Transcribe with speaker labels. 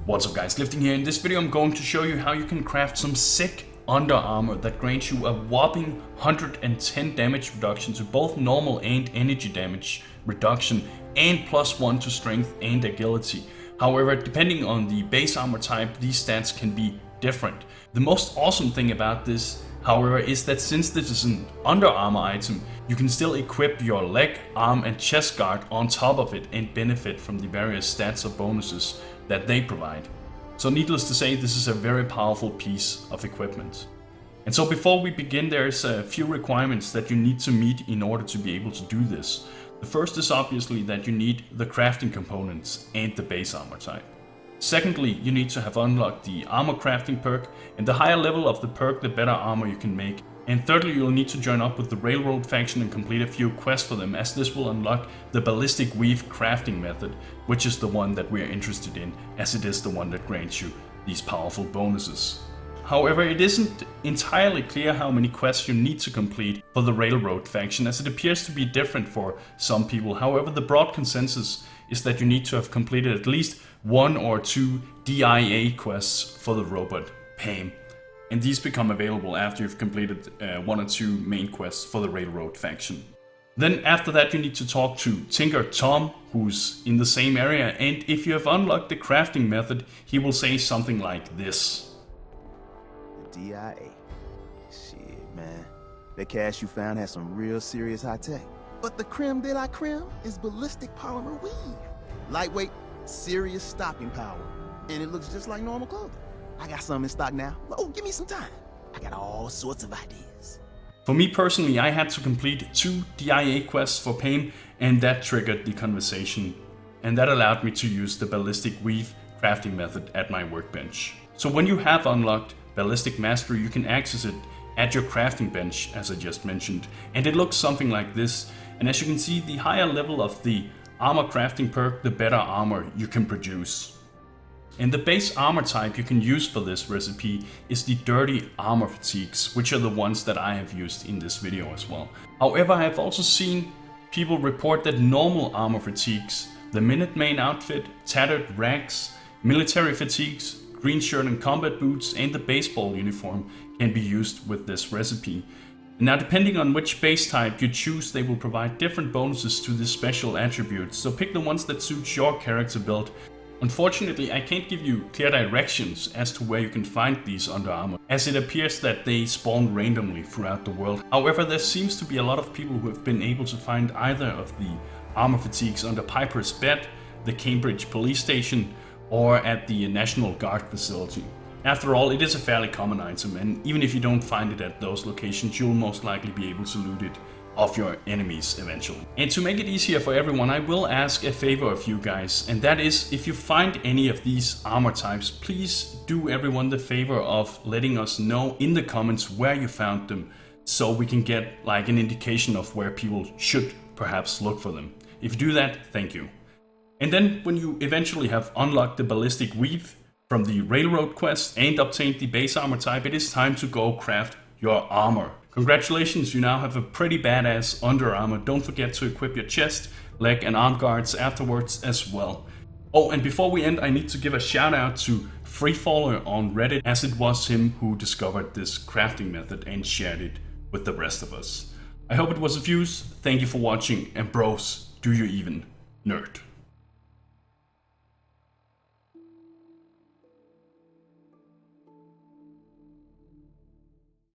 Speaker 1: What's up guys, Lifting here. In this video I'm going to show you how you can craft some sick under armor that grants you a whopping 110 damage reduction to both normal and energy damage reduction and +1 to strength and agility. However, depending on the base armor type, these stats can be different. The most awesome thing about this, however, is that since this is an under armor item, you can still equip your leg, arm and chest guard on top of it and benefit from the various stats or bonuses that they provide. So needless to say, this is a very powerful piece of equipment. And so before we begin, there's a few requirements that you need to meet in order to be able to do this. The first is obviously that you need the crafting components and the base armor type. Secondly, you need to have unlocked the armor crafting perk, and the higher level of the perk, the better armor you can make. And thirdly, you'll need to join up with the Railroad faction and complete a few quests for them, as this will unlock the Ballistic weave crafting method, which is the one that we're interested in, as it is the one that grants you these powerful bonuses. However, it isn't entirely clear how many quests you need to complete for the Railroad faction, as it appears to be different for some people. However, the broad consensus is that you need to have completed at least 1 or 2 DIA quests for the robot Pam. And these become available after you've completed 1 or 2 main quests for the Railroad faction. Then after that you need to talk to Tinker Tom, who's in the same area, and if you have unlocked the crafting method, he will say something like this.
Speaker 2: The DIA. Shit, man. That cache you found has some real serious high tech. But the creme de la creme is ballistic polymer weave. Lightweight, serious stopping power. And it looks just like normal clothing. I got some in stock now. Oh, give me some time. I got all sorts of ideas.
Speaker 1: For me personally, I had to complete 2 DIA quests for Pam, and that triggered the conversation. And that allowed me to use the Ballistic weave crafting method at my workbench. So when you have unlocked Ballistic Mastery, you can access it at your crafting bench, as I just mentioned. And it looks something like this. And as you can see, the higher level of the armor crafting perk, the better armor you can produce. And the base armor type you can use for this recipe is the dirty armor fatigues, which are the ones that I have used in this video as well. However, I have also seen people report that normal armor fatigues, the Minuteman outfit, tattered rags, military fatigues, green shirt and combat boots, and the baseball uniform can be used with this recipe. Now, depending on which base type you choose, they will provide different bonuses to this special attribute, so pick the ones that suit your character build. Unfortunately, I can't give you clear directions as to where you can find these under armor, as it appears that they spawn randomly throughout the world. However, there seems to be a lot of people who have been able to find either of the armor fatigues under Piper's bed, the Cambridge police station, or at the National Guard facility. After all, it is a fairly common item, and even if you don't find it at those locations, you'll most likely be able to loot it off your enemies eventually. And to make it easier for everyone, I will ask a favor of you guys, and that is, if you find any of these armor types, please do everyone the favor of letting us know in the comments where you found them, so we can get like an indication of where people should perhaps look for them. If you do that, thank you. And then when you eventually have unlocked the Ballistic weave from the Railroad quest and obtained the base armor type, it is time to go craft your armor. Congratulations, you now have a pretty badass under armor. Don't forget to equip your chest, leg and arm guards afterwards as well. Oh, and before we end, I need to give a shout out to Freefaller on Reddit, as it was him who discovered this crafting method and shared it with the rest of us. I hope it was of use. Thank you for watching, and bros, do you even nerd?